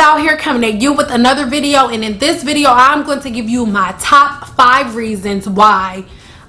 out here coming at you with another video, and in this video I'm going to give you my top 5 reasons why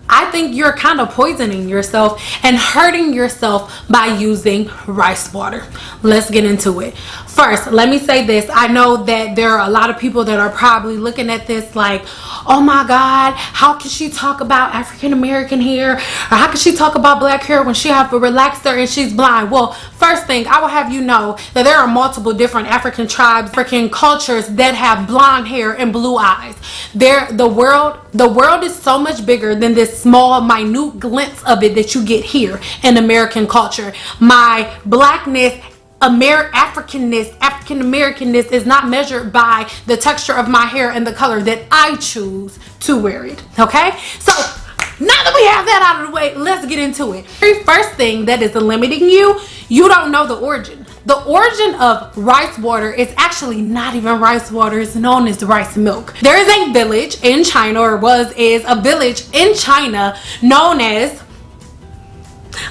I think you're kind of poisoning yourself and hurting yourself by using rice water. Let's get into it. First, let me say this. I know that there are a lot of people that are probably looking at this like, oh my God, how can she talk about African American hair? Or how can she talk about black hair when she have a relaxer and she's blind? Well, first thing, I will have you know that there are multiple different African tribes, African cultures that have blonde hair and blue eyes. The world is so much bigger than this small, minute glimpse of it that you get here in American culture. My blackness, African Americanness is not measured by the texture of my hair and the color that I choose to wear it. Okay, so now that we have that out of the way, let's get into it. Very first thing that is limiting you, you don't know the origin. The origin of rice water is actually not even rice water. It's known as rice milk. There is a village in China, or is a village in China known as,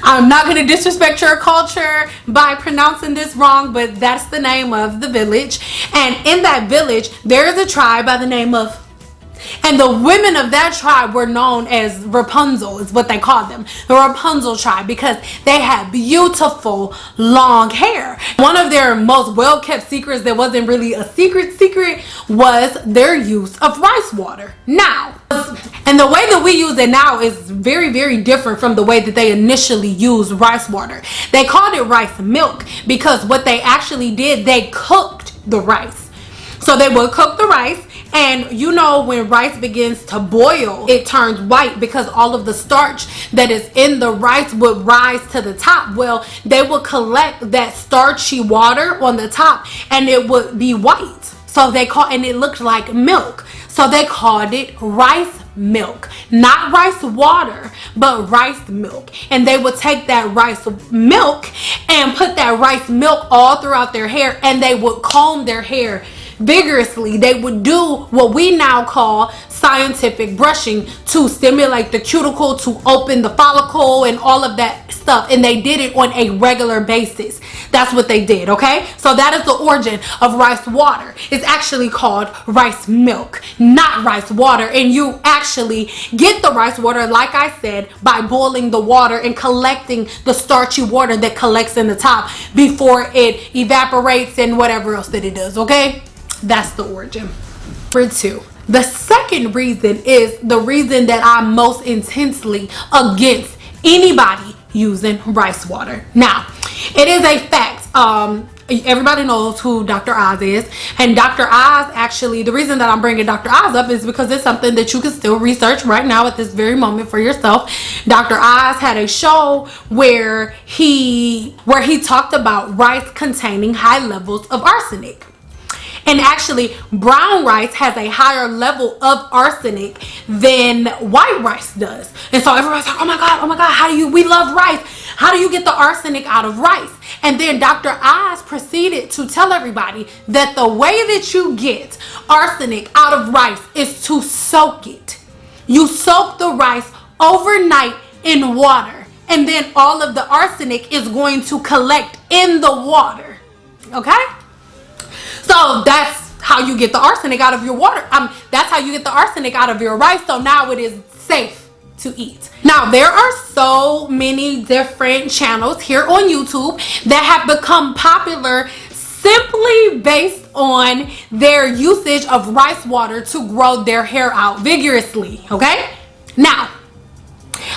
I'm not going to disrespect your culture by pronouncing this wrong, but that's the name of the village. And in that village, there is a tribe by the name of, and the women of that tribe were known as Rapunzel, is what they called them. The Rapunzel tribe, because they had beautiful long hair. One of their most well-kept secrets that wasn't really a secret was their use of rice water. Now, and the way that we use it now is very, very different from the way that they initially used rice water. They called it rice milk because what they actually did, they cooked the rice. So they would cook the rice, and you know when rice begins to boil, it turns white because all of the starch that is in the rice would rise to the top. Well, they would collect that starchy water on the top and it would be white. So and it looked like milk. So they called it rice milk, not rice water, but rice milk. And they would take that rice milk and put that rice milk all throughout their hair, and they would comb their hair vigorously. They would do what we now call scientific brushing to stimulate the cuticle, to open the follicle and all of that stuff, and they did it on a regular basis. That's what they did. Okay, so that is the origin of rice water. It's actually called rice milk, not rice water. And you actually get the rice water, like I said, by boiling the water and collecting the starchy water that collects in the top before it evaporates and whatever else that it does. Okay, that's the origin. Number 2. The second reason is the reason that I'm most intensely against anybody using rice water. Now, it is a fact. Everybody knows who Dr. Oz is, and Dr. Oz, actually, the reason that I'm bringing Dr. Oz up is because it's something that you can still research right now at this very moment for yourself. Dr. Oz had a show where he talked about rice containing high levels of arsenic. And actually, brown rice has a higher level of arsenic than white rice does. And so everybody's like, oh my God, we love rice. How do you get the arsenic out of rice? And then Dr. Oz proceeded to tell everybody that the way that you get arsenic out of rice is to soak it. You soak the rice overnight in water, and then all of the arsenic is going to collect in the water. Okay? So that's how you get the arsenic out of your water. That's how you get the arsenic out of your rice. So now it is safe to eat. Now, there are so many different channels here on YouTube that have become popular simply based on their usage of rice water to grow their hair out vigorously. Okay? Now,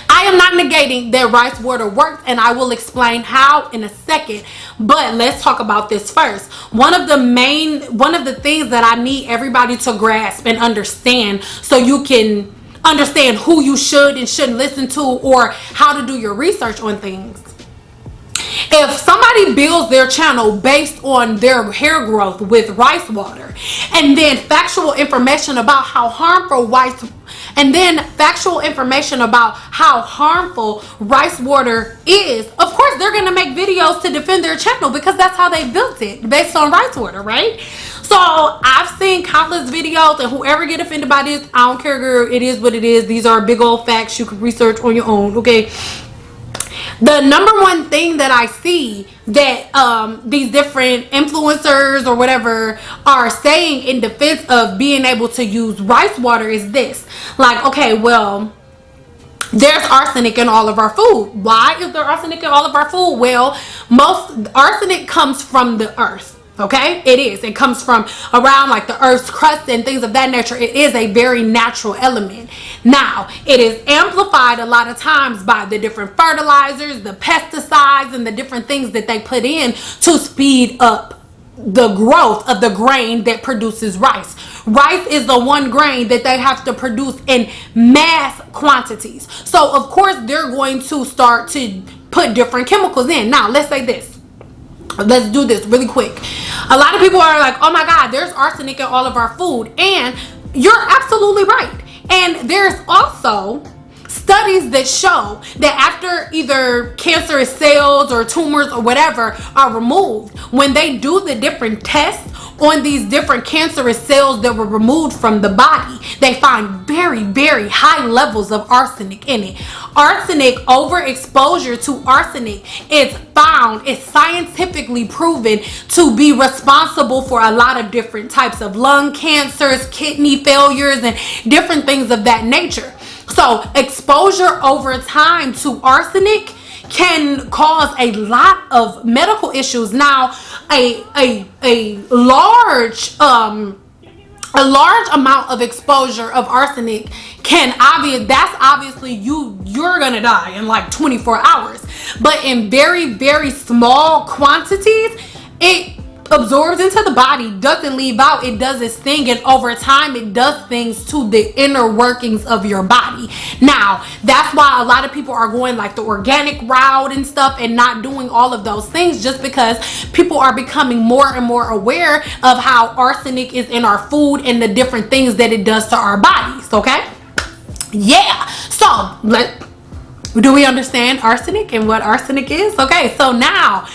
I am not negating that rice water works, and I will explain how in a second, but let's talk about this first. One of the things that I need everybody to grasp and understand, so you can understand who you should and shouldn't listen to, or how to do your research on things. If somebody builds their channel based on their hair growth with rice water, and then factual information about how harmful rice water is, of course they're going to make videos to defend their channel because that's how they built it, based on rice water, right? So I've seen countless videos, and whoever get offended by this, I don't care, girl, it is what it is. These are big old facts you can research on your own. Okay, The number one thing that I see that these different influencers or whatever are saying in defense of being able to use rice water is this. Like, okay, well, there's arsenic in all of our food. Why is there arsenic in all of our food? Well, most arsenic comes from the earth. Okay, it comes from around like the earth's crust and things of that nature. It is a very natural element. Now, it is amplified a lot of times by the different fertilizers, the pesticides, and the different things that they put in to speed up the growth of the grain that produces rice. Rice is the one grain that they have to produce in mass quantities. So of course they're going to start to put different chemicals in. Now let's say this. Let's do this really quick. A lot of people are like, oh my God, there's arsenic in all of our food. And you're absolutely right. And there's also studies that show that after either cancerous cells or tumors or whatever are removed, when they do the different tests on these different cancerous cells that were removed from the body, they find very, very high levels of arsenic in it. Arsenic, overexposure to arsenic is found, is scientifically proven to be responsible for a lot of different types of lung cancers, kidney failures, and different things of that nature. So exposure over time to arsenic can cause a lot of medical issues. Now, a large amount of exposure of arsenic that's obviously you're gonna die in like 24 hours. But in very, very small quantities, it absorbs into the body, doesn't leave out, it does its thing, and over time it does things to the inner workings of your body. Now, that's why a lot of people are going like the organic route and stuff and not doing all of those things, just because people are becoming more and more aware of how arsenic is in our food and the different things that it does to our bodies. Okay, yeah, so do we understand arsenic and what arsenic is? Okay, so now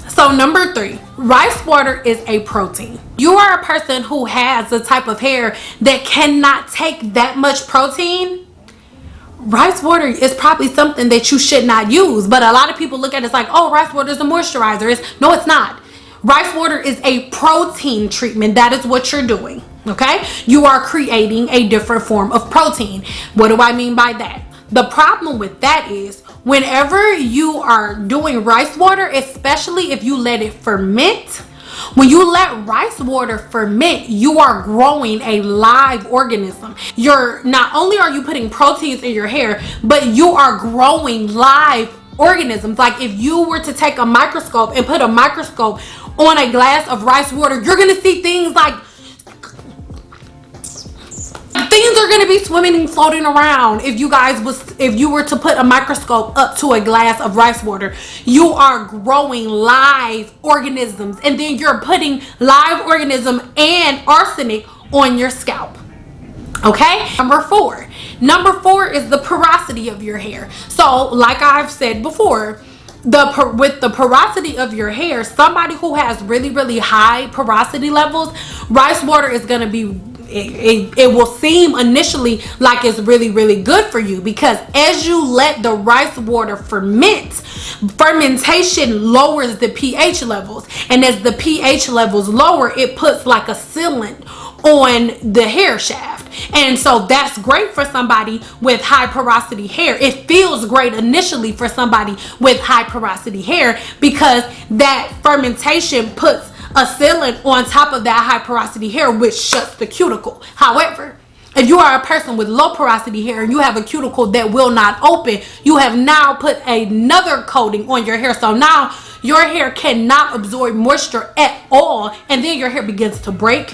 so number 3, rice water is a protein. You are a person who has the type of hair that cannot take that much protein. Rice water is probably something that you should not use. But a lot of people look at it as like, oh, rice water is a moisturizer. No, it's not. Rice water is a protein treatment. That is what you're doing. Okay? You are creating a different form of protein. What do I mean by that? The problem with that is whenever you are doing rice water, especially if you let it ferment, when you let rice water ferment, you are growing a live organism. Not only are you putting proteins in your hair, but you are growing live organisms. Like if you were to take a microscope and put a microscope on a glass of rice water, you're going to see things like things are going to be swimming and floating around. If you were to put a microscope up to a glass of rice water, you are growing live organisms, and then you're putting live organism and arsenic on your scalp. Okay, number 4 is the porosity of your hair. So like I've said before, with the porosity of your hair, somebody who has really, really high porosity levels, rice water is going to be, it will seem initially like it's really, really good for you, because as you let the rice water ferment, fermentation lowers the pH levels, and as the pH levels lower, it puts like a sealant on the hair shaft. And so that's great for somebody with high porosity hair. It feels great initially for somebody with high porosity hair, because that fermentation puts a sealant on top of that high porosity hair, which shuts the cuticle. However, if you are a person with low porosity hair and you have a cuticle that will not open, you have now put another coating on your hair. So now your hair cannot absorb moisture at all, and then your hair begins to break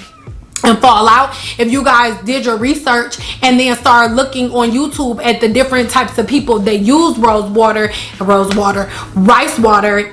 and fall out. If you guys did your research and then start looking on YouTube at the different types of people that use rice water,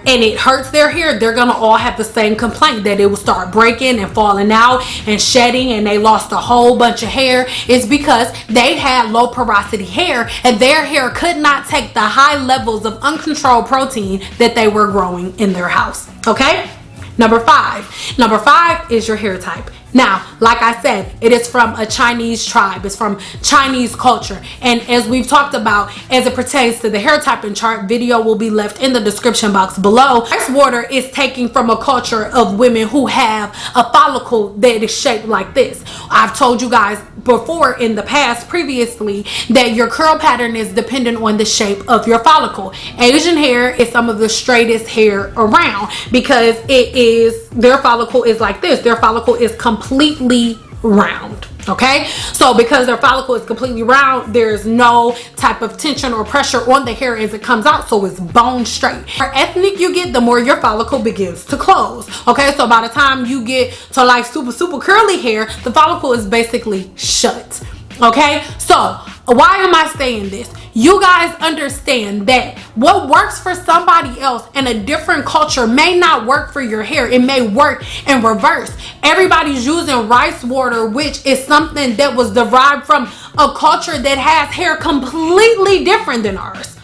and it hurts their hair, they're gonna all have the same complaint, that it will start breaking and falling out and shedding, and they lost a whole bunch of hair. It's because they had low porosity hair, and their hair could not take the high levels of uncontrolled protein that they were growing in their house. Okay, number 5 is your hair type. Now, like I said, it is from a Chinese tribe. It's from Chinese culture. And as we've talked about, as it pertains to the hair type and chart, video will be left in the description box below. Rice water is taken from a culture of women who have a follicle that is shaped like this. I've told you guys before in the past previously that your curl pattern is dependent on the shape of your follicle. Asian hair is some of the straightest hair around because their follicle is like this. Their follicle is completely round. Okay, so because their follicle is completely round, there's no type of tension or pressure on the hair as it comes out, so it's bone straight. The more ethnic you get, the more your follicle begins to close. Okay, so by the time you get to like super curly hair, the follicle is basically shut. Okay, so why am I saying this? You guys understand that what works for somebody else in a different culture may not work for your hair. It may work in reverse. Everybody's using rice water, which is something that was derived from a culture that has hair completely different than ours.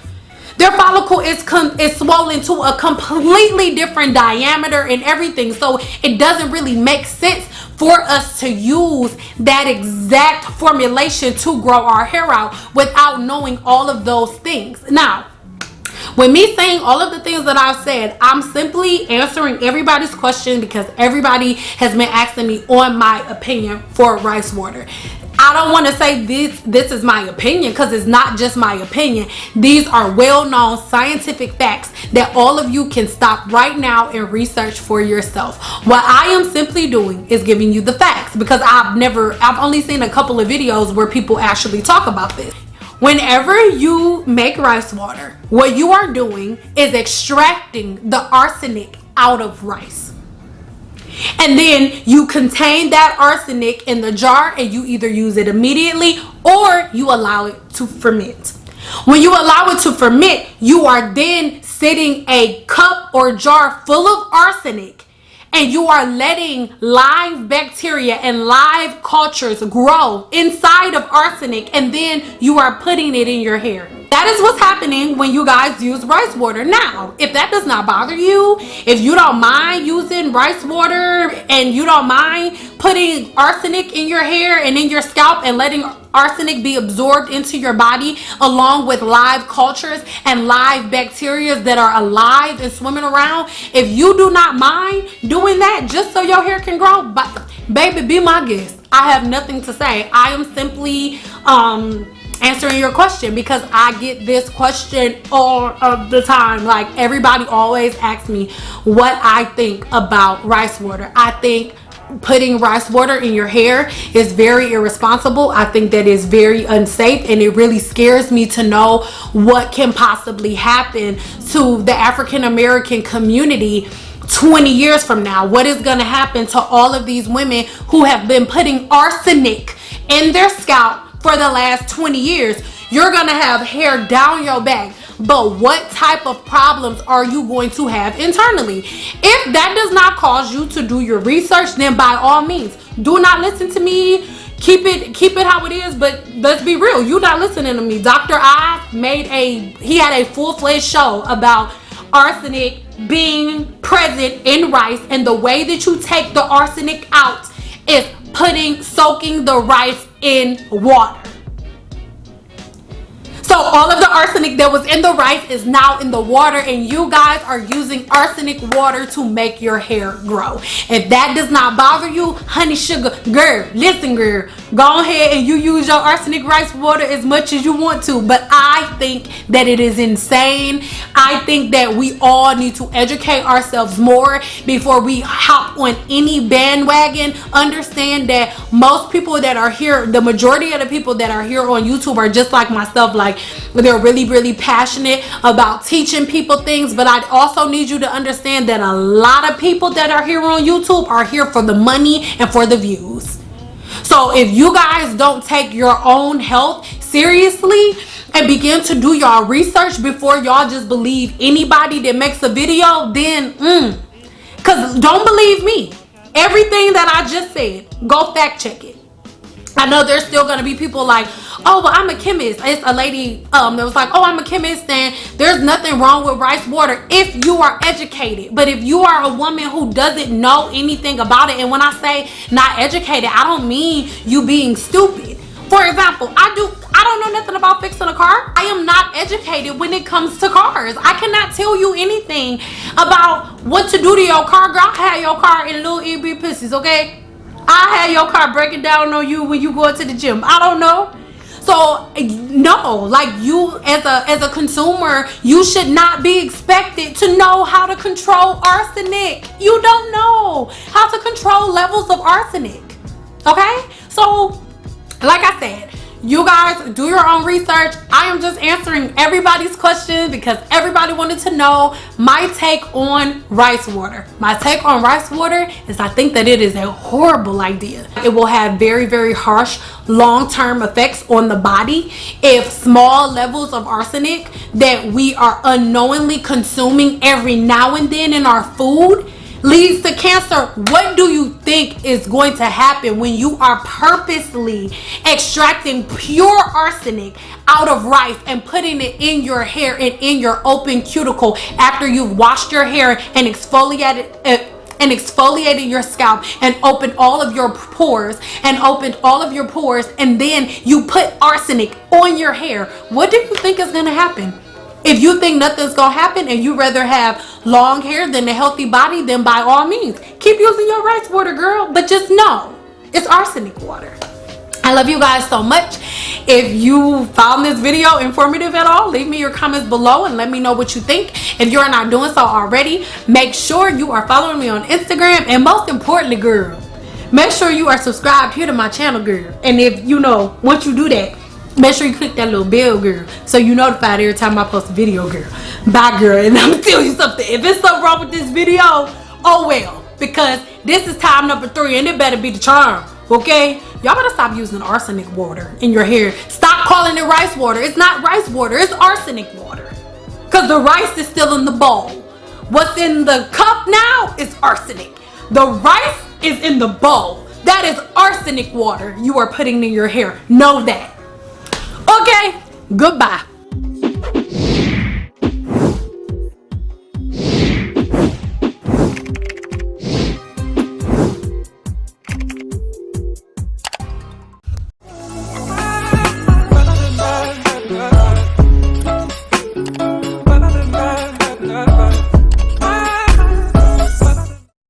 Their follicle is swollen to a completely different diameter and everything. So it doesn't really make sense for us to use that exact formulation to grow our hair out without knowing all of those things. Now, with me saying all of the things that I've said, I'm simply answering everybody's question because everybody has been asking me on my opinion for rice water. I don't want to say this is my opinion because it's not just my opinion. These are well-known scientific facts that all of you can stop right now and research for yourself. What I am simply doing is giving you the facts because I've only seen a couple of videos where people actually talk about this. Whenever you make rice water, what you are doing is extracting the arsenic out of rice. And then you contain that arsenic in the jar and you either use it immediately or you allow it to ferment. When you allow it to ferment, you are then sitting a cup or jar full of arsenic and you are letting live bacteria and live cultures grow inside of arsenic, and then you are putting it in your hair. That is what's happening when you guys use rice water. Now, if that does not bother you, if you don't mind using rice water and you don't mind putting arsenic in your hair and in your scalp and letting arsenic be absorbed into your body along with live cultures and live bacteria that are alive and swimming around, if you do not mind doing that just so your hair can grow, baby, be my guest. I have nothing to say. I am simply answering your question because I get this question all of the time. Like, everybody always asks me what I think about rice water. I think putting rice water in your hair is very irresponsible. I think that is very unsafe, and it really scares me to know what can possibly happen to the African American community 20 years from now. What is going to happen to all of these women who have been putting arsenic in their scalp for the last 20 years? You're going to have hair down your back, but what type of problems are you going to have internally? If that does not cause you to do your research, then by all means, do not listen to me. Keep it how it is. But let's be real, you're not listening to me. Dr. I he had a full-fledged show about arsenic being present in rice, and the way that you take the arsenic out is soaking the rice in water. So all of the arsenic that was in the rice is now in the water, and you guys are using arsenic water to make your hair grow. If that does not bother you, honey sugar, girl, listen girl, go ahead and you use your arsenic rice water as much as you want to. But I think that it is insane. I think that we all need to educate ourselves more before we hop on any bandwagon. Understand that most people that are here, the majority of the people that are here on YouTube are just like myself. Like, they're really passionate about teaching people things, but I also need you to understand that a lot of people that are here on YouTube are here for the money and for the views. So if you guys don't take your own health seriously and begin to do y'all research before y'all just believe anybody that makes a video, then because don't believe me, everything that I just said, go fact check it. I know there's still going to be people like, oh, well, I'm a chemist. It's a lady that was like, oh, I'm a chemist and there's nothing wrong with rice water if you are educated. But if you are a woman who doesn't know anything about it, and when I say not educated, I don't mean you being stupid. For example, I don't know nothing about fixing a car. I am not educated when it comes to cars. I cannot tell you anything about what to do to your car. Girl, I had your car in little itty pieces, okay? I had your car breaking down on you when you go to the gym. I don't know. So no, like, you as a consumer, you should not be expected to know how to control arsenic. You don't know how to control levels of arsenic. Okay? So like I said, you guys do your own research. I am just answering everybody's questions because everybody wanted to know my take on rice water. My take on rice water is I think that it is a horrible idea. It will have very, very harsh long-term effects on the body if small levels of arsenic that we are unknowingly consuming every now and then in our food leads to cancer. What do you think is going to happen when you are purposely extracting pure arsenic out of rice and putting it in your hair and in your open cuticle after you've washed your hair and exfoliated your scalp and opened all of your pores and then you put arsenic on your hair? What do you think is going to happen? If you think nothing's gonna happen and you rather have long hair than a healthy body, then by all means, keep using your rice water, girl. But just know, it's arsenic water. I love you guys so much. If you found this video informative at all, leave me your comments below and let me know what you think. If you're not doing so already, make sure you are following me on Instagram. And most importantly, girl, make sure you are subscribed here to my channel, girl. And if once you do that, make sure you click that little bell, girl, so you're notified every time I post a video, girl. Bye, girl. And I'm gonna tell you something. If it's something wrong with this video, oh well. Because this is time number 3 and it better be the charm, okay? Y'all better stop using arsenic water in your hair. Stop calling it rice water. It's not rice water. It's arsenic water. Because the rice is still in the bowl. What's in the cup now is arsenic. The rice is in the bowl. That is arsenic water you are putting in your hair. Know that. Okay, goodbye.